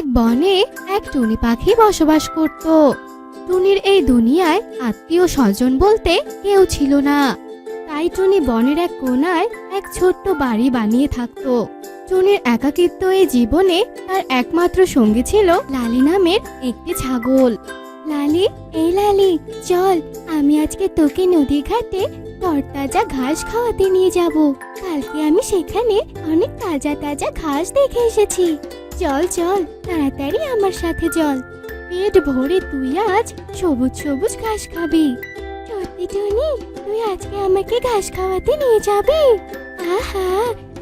এক বনে এক টুনি পাখি বসবাস করত। টুনির এই দুনিয়ায় আত্মীয় স্বজন বলতে কেউ ছিল না। তাই টুনি বনের এক কোণায় এক ছোট্ট বাড়ি বানিয়ে থাকতো। টুনির একাকিত্ব এই জীবনে তার একমাত্র সঙ্গী ছিল লালি নামের একটি ছাগল। লালি, এই লালি, চল, আমি আজকে তোকে নদীর ঘাটে তরতাজা ঘাস খাওয়াতে নিয়ে যাব। কালকে আমি সেখানে অনেক তাজা তাজা ঘাস দেখে এসেছি। চল চল, তাড়াতাড়ি আমার সাথে চল। পেট ভরে তুই আজ সবুজ সবুজ ঘাস খাবি। সত্যি টুনি, তুই আজকে আমাকে ঘাস খাওয়াতে নিয়ে যাবি? আহা,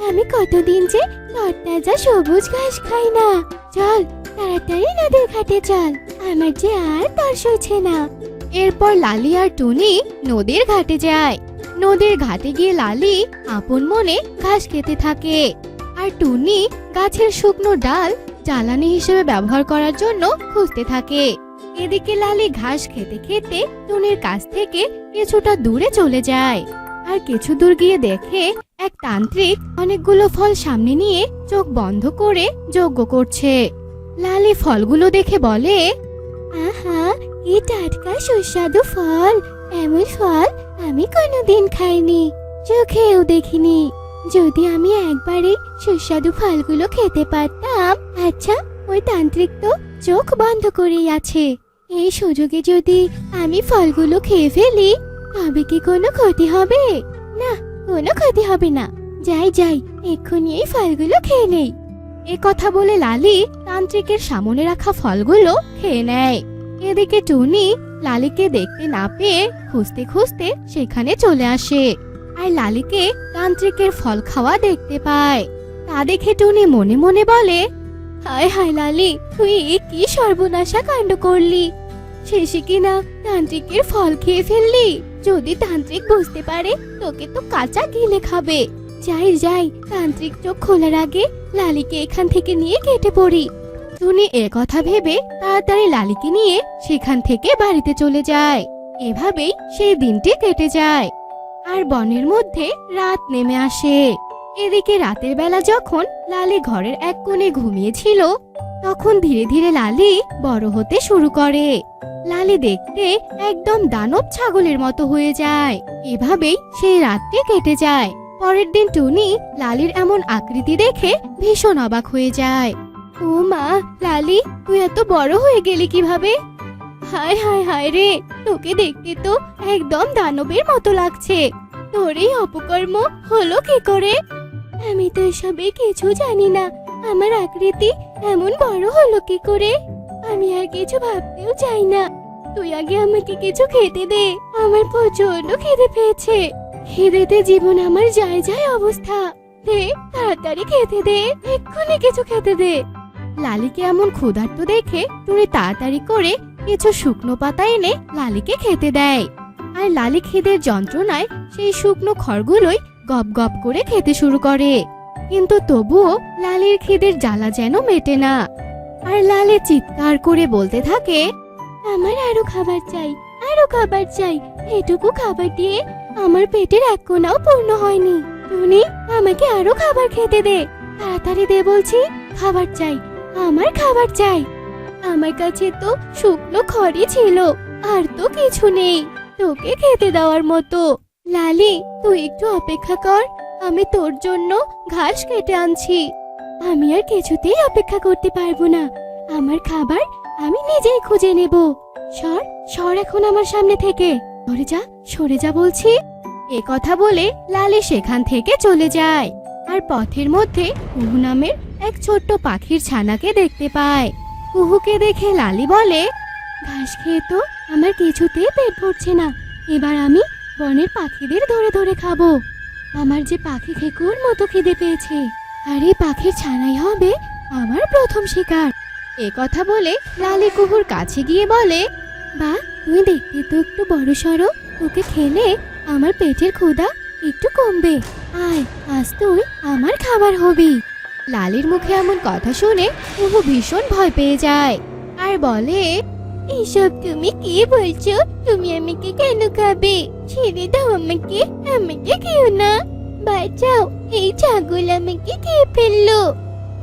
আমি কতদিন যে তরতাজা সবুজ ঘাস খাই না। চল, তাড়াতাড়ি নদীর ঘাটে চল, আমার যে আর তর সইছে না। এরপর লালি আর টুনি নদীর ঘাটে যায়। নদীর ঘাটে গিয়ে লালি আপন মনে ঘাস খেতে থাকে, আর টুনি গাছের শুকনো ডাল জ্বালানি হিসেবে ব্যবহার করার জন্য খুঁজতে থাকে। এদিকে লালি ঘাস খেতে খেতে টুনির কাছ থেকে কিছুটা দূরে চলে যায়। আর কিছু দূর গিয়ে দেখে এক তান্ত্রিক অনেকগুলো ফল সামনে নিয়ে চোখ বন্ধ করে যজ্ঞ করছে। লালি ফলগুলো দেখে বলে, আহা, কি টাটকা সুস্বাদু ফল! এমন ফল আমি কোনোদিন খাইনি, চোখেও দেখিনি। যদি আমি একবারে সুস্বাদু ফলগুলো খেতে পারতাম। আচ্ছা, ওই তান্ত্রিক তো চোখ বন্ধ করেই আছে। এই সুযোগে যদি আমি ফলগুলো খেয়ে ফেলি তবে কি কোনো ক্ষতি হবে? না, কোনো ক্ষতি হবে না। যাই যাই, এক্ষুনি এই ফলগুলো খেয়ে নেই। এ কথা বলে লালি তান্ত্রিকের সামনে রাখা ফলগুলো খেয়ে নেয়। এদিকে টুনি লালিকে দেখতে না পেয়ে খুঁজতে খুঁজতে সেখানে চলে আসে, আর লালিকে তান্ত্রিকের ফল খাওয়া দেখতে পায়। তা দেখে টুনি মনে মনে বলে, হায় হায় লালি, তুই কি সর্বনাশা কাণ্ড করলি! শেষে কিনা তান্ত্রিকের ফল খেয়ে ফেললি। যদি তান্ত্রিক বুঝতে পারে তোকে তো কাঁচা গিলে খাবে। যাই যাই, তান্ত্রিক চোখ খোলার আগে লালিকে এখান থেকে নিয়ে কেটে পড়ি। টুনি এ কথা ভেবে তাড়াতাড়ি লালিকে নিয়ে সেখান থেকে বাড়িতে চলে যায়। এভাবেই সেই দিনটি কেটে যায়। আর বনের মধ্যে রাত নেমে আসে। এদিকে রাতের বেলা যখন লালি ঘরের এক কোণে ঘুমিয়েছিল, তখন ধীরে ধীরে লালি বড় হতে শুরু করে। লালি দেখতে একদম দানব ছাগলের মতো হয়ে যায়। এভাবেই সেই রাতটি কেটে যায়। পরের দিন টুনি লালির এমন আকৃতি দেখে ভীষণ অবাক হয়ে যায়। ও মা, লালি, তুই এত বড় হয়ে গেলি কিভাবে? হায় হায় হায় রে, তোকে দেখতে তো একদম দানবের মতো লাগছে। তোর এই অপকর্ম হলো কি করে? আমি তো এসবে কিছু জানি না। আমার আকৃতি এমন বড় হলো কি করে? আমি আর কিছু ভাবতেও চাই না। তুই আগে আমাকে কিছু খেতে দে, আমার প্রচন্ড খিদে পেয়েছে। খিদেতে জীবন আমার যায় যায় অবস্থা। দে, তাড়াতাড়ি খেতে দে, এক্ষুনি কিছু খেতে দে। লালিকে এমন ক্ষুধার্ত দেখে টুনি তাড়াতাড়ি করে কিছু শুকনো পাতা এনে লালিকে খেতে দেয়। আর লালি খিদের যন্ত্রণায় সেই শুকনো খড়গুলোই গপ গপ করে খেতে শুরু করে। কিন্তু তবুও লালির খিদের জ্বালা যেন মেটে না। আর লালি চিৎকার করে বলতে থাকে, আমার আরো খাবার চাই, আরো খাবার চাই। এটুকু খাবার দিয়ে আমার পেটের এক কোণাও পূর্ণ হয়নি। টুনি, আমাকে আরো খাবার খেতে দে, তাড়াতাড়ি দে বলছি। খাবার চাই, আমার খাবার চাই। আমার কাছে তো শুকনো খড়ই ছিল, আর তো কিছু নেই তোকে খেতে দেওয়ার মতো। লালি, তুই একটু অপেক্ষা কর, আমি তোর জন্য ঘাস কেটে আনছি। আমি আর কিছুতেই অপেক্ষা করতে পারবো না। আমার খাবার আমি নিজেই খুঁজে নেব। সর সর এখন আমার সামনে থেকে, সরে যা, সরে যা বলছি। এ কথা বলে লালি সেখান থেকে চলে যায়। আর পথের মধ্যে কুহু নামের এক ছোট্ট পাখির ছানাকে দেখতে পায়। কুহুকে দেখে লালি বলে, ঘাস খেয়ে তো আমার কিছুতেই পেট ভরছে না। এবার আমি বনের পাখিদের ধরে ধরে খাবো। আমার যে পাখি খেকুর মতো খিদে পেয়েছে, আর এই পাখির ছানাই হবে আমার প্রথম শিকার। এ কথা বলে লালি কুহুর কাছে গিয়ে বলে, বা, তুই দেখতে তো একটু বড় সড়ো, তোকে খেলে আমার পেটের ক্ষুধা একটু কমবে। আয়, আজ তুই আমার খাবার হবি। লালির মুখে এমন কথা শুনে কুহু ভীষণ ভয় পেয়ে যায় আর বলে, এসব তুমি কি বলছো? তুমি আমাকে কেন খাবে? ছেড়ে দাও আমাকে, আমাকে খেও না। বাঁচাও, এই ছাগল আমাকে খেয়ে ফেললো।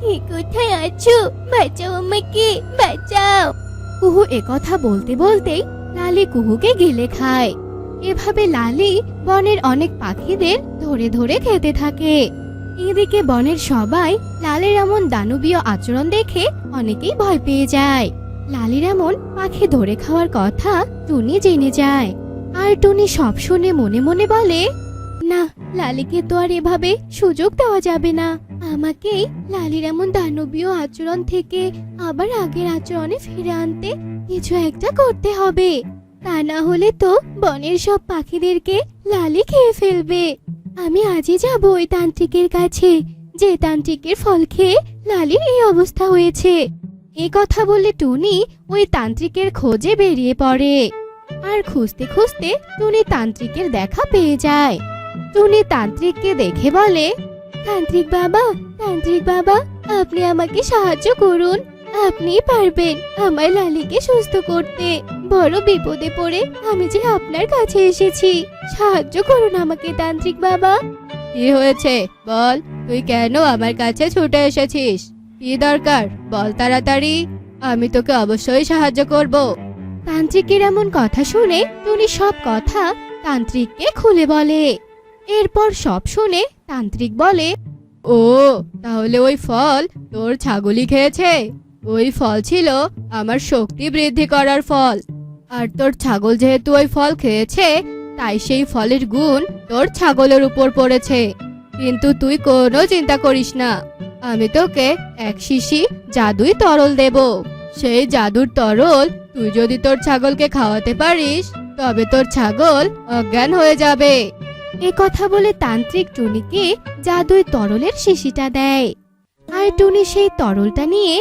কে কোথায় আছো? বাঁচাও আমাকে, বাঁচাও। কুহু একথা বলতে বলতেই লালি কুহুকে গিলে খায়। এভাবে লালি বনের অনেক পাখিদের ধরে ধরে খেতে থাকে। এদিকে বনের সবাই লালির এমন দানবীয় আচরণ দেখে অনেকেই ভয় পেয়ে যায়। লালির এমন পাখি ধরে খাওয়ার কথা টুনি জেনে যায়। আর টুনি সব শুনে মনে মনে বলে, না, লালিকে তো আর এভাবে সুযোগ দেওয়া যাবে না। আমাকেই লালির এমন দানবীয় আচরণ থেকে আবার আগের আচরণে ফিরে আনতে কিছু একটা করতে হবে। তা না হলে তো বনের সব পাখিদেরকে লালি খেয়ে ফেলবে। আমি আজই যাব ওই তান্ত্রিকের কাছে, যে তান্ত্রিকের ফল খেয়ে লালির এই অবস্থা হয়েছে। এ কথা বলে টুনি ওই তান্ত্রিকের খোঁজে বেরিয়ে পড়ে। আর খুঁজতে খুঁজতে টুনি তান্ত্রিকের দেখা পেয়ে যায়। টুনি তান্ত্রিককে দেখে বলে, তান্ত্রিক বাবা, আপনি আমাকে সাহায্য করুন। আপনিই পারবেন আমার লালিকে সুস্থ করতে। বড় বিপদে পড়ে আমি যে আপনার কাছে এসেছি, সাহায্য করুন আমাকে তান্ত্রিক বাবা। কি হয়েছে বল, তুই কেন আমার কাছে ছুটে এসেছিস? কি দরকার বল তাড়াতাড়ি, আমি তোকে অবশ্যই সাহায্য করব। তান্ত্রিকের এমন কথা শুনে টুনি সব কথা তান্ত্রিককে খুলে বলে। এরপর সব শুনে তান্ত্রিক বলে, ও তাহলে ওই ফল তোর ছাগলই খেয়েছে? ওই ফল ছিল আমার শক্তি বৃদ্ধি করার ফল। আর তোর ছাগল যেহেতু ওই ফল খেয়েছে, তাই সেই ফলের গুণ তোর ছাগলের উপর পড়েছে। কিন্তু তুই কোনো চিন্তা করিস না, আমি তোকে এক শিশি জাদুই তরল দেব। সেই জাদুর তরল তুই যদি তোর ছাগলকে খাওয়াতে পারিস, তবে তোর ছাগল অজ্ঞান হয়ে যাবে। এ কথা বলে তান্ত্রিক টুনিকে জাদুই তরলের শিশিটা দেয়। আর টুনি সেই তরলটা নিয়ে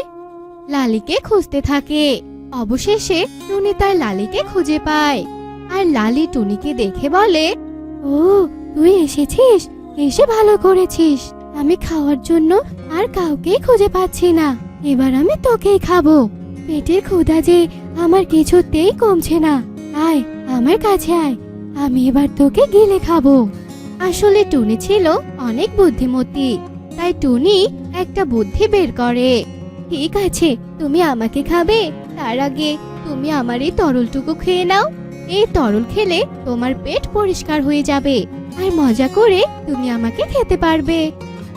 লালিকে খুঁজতে থাকে। অবশেষে টুনি তার লালিকে খুঁজে পায়। আর লালি টুনিকে দেখে বলে, ও তুই এসেছিস, এসে ভালো করেছিস। আমি খাওয়ার জন্য আর কাউকেই খুঁজে পাচ্ছি না, এবার আমি তোকেই খাবো। পেটের ক্ষুধা যে আমার কিছুতেই কমছে না। আয় আমার কাছে আয়, আমি এবার তোকে গিলে খাবো। আসলে টুনি ছিল অনেক বুদ্ধিমতী, তাই টুনি একটা বুদ্ধি বের করে। ঠিক আছে, তুমি আমাকে খাবে, তার আগে তুমি আমার এই তরলটুকু খেয়ে নাও। এই তরল খেলে তোমার পেট পরিষ্কার হয়ে যাবে, আর মজা করে তুমি আমাকে খেতে পারবে।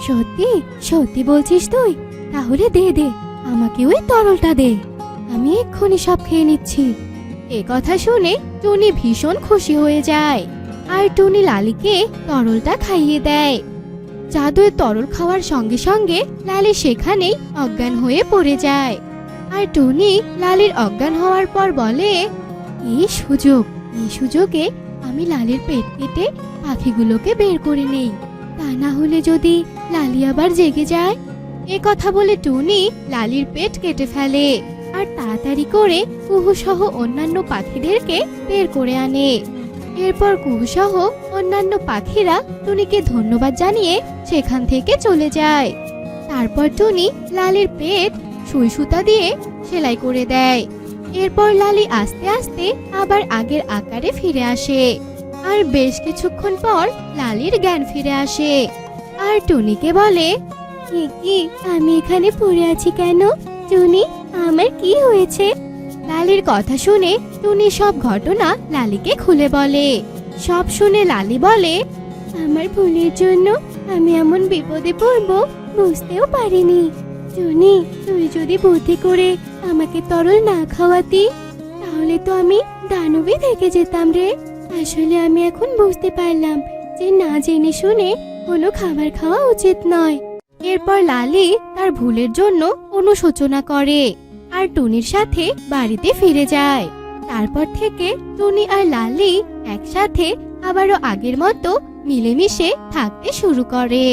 সত্যি সত্যি বলছিস তুই? তাহলে দে দে, আমাকে ওই তরলটা দে, আমি এক্ষুনি সব খেয়ে নিচ্ছি। এ কথা শুনে টুনি ভীষণ খুশি হয়ে যায়। আর টুনি লালিকে তরলটা খাইয়ে দেয়। জাদুর তরল খাওয়ার সঙ্গে সঙ্গে লালি সেখানেই অজ্ঞান হয়ে পড়ে যায়। আর টুনি লালির অজ্ঞান হওয়ার পর বলে, এই সুযোগে আমি লালির পেট কেটে পাখিগুলোকে বের করে নেই। তা না হলে যদি লালি আবার জেগে যায়। এ কথা বলে টুনি লালির পেট কেটে ফেলে আর তাড়াতাড়ি করে কুহু সহ অন্যান্য পাখিদেরকে বের করে আনে। এরপর কুহু সহ অন্যান্য পাখিরা টুনিকে ধন্যবাদ জানিয়ে সেখান থেকে চলে যায়। তারপর টুনি লালির পেট সুই সুতা দিয়ে সেলাই করে দেয়। এরপর লালি আস্তে আস্তে আবার আগের আকারে ফিরে আসে। আর বেশ কিছুক্ষণ পর লালির জ্ঞান ফিরে আসে। আর টুনিকে বলে, কি আমি এখানে পড়ে আছি কেন? টুনি, আমার কি হয়েছে? লালির কথা শুনে টুনি সব ঘটনা লালিকে খুলে বলে। সব শুনে লালি বলে, আমার ভুলের জন্য আমি এমন বিপদে পড়ব বুঝতেও পারিনি। টুনি, তুই যদি বুদ্ধি করে আমাকে তরল না খাওয়াতি, তাহলে তো আমি দানবী থেকে যেতাম রে। আসলে আমি এখন বুঝতে পারলাম যে না জেনে শুনে কোনো খাবার খাওয়া উচিত নয়। এরপর লালি তার ভুলের জন্য অনুশোচনা করে আর টুনির সাথে বাড়িতে ফিরে যায়। তারপর থেকে টুনি আর লালি একসাথে আবারও আগের মতো মিলেমিশে থাকতে শুরু করে।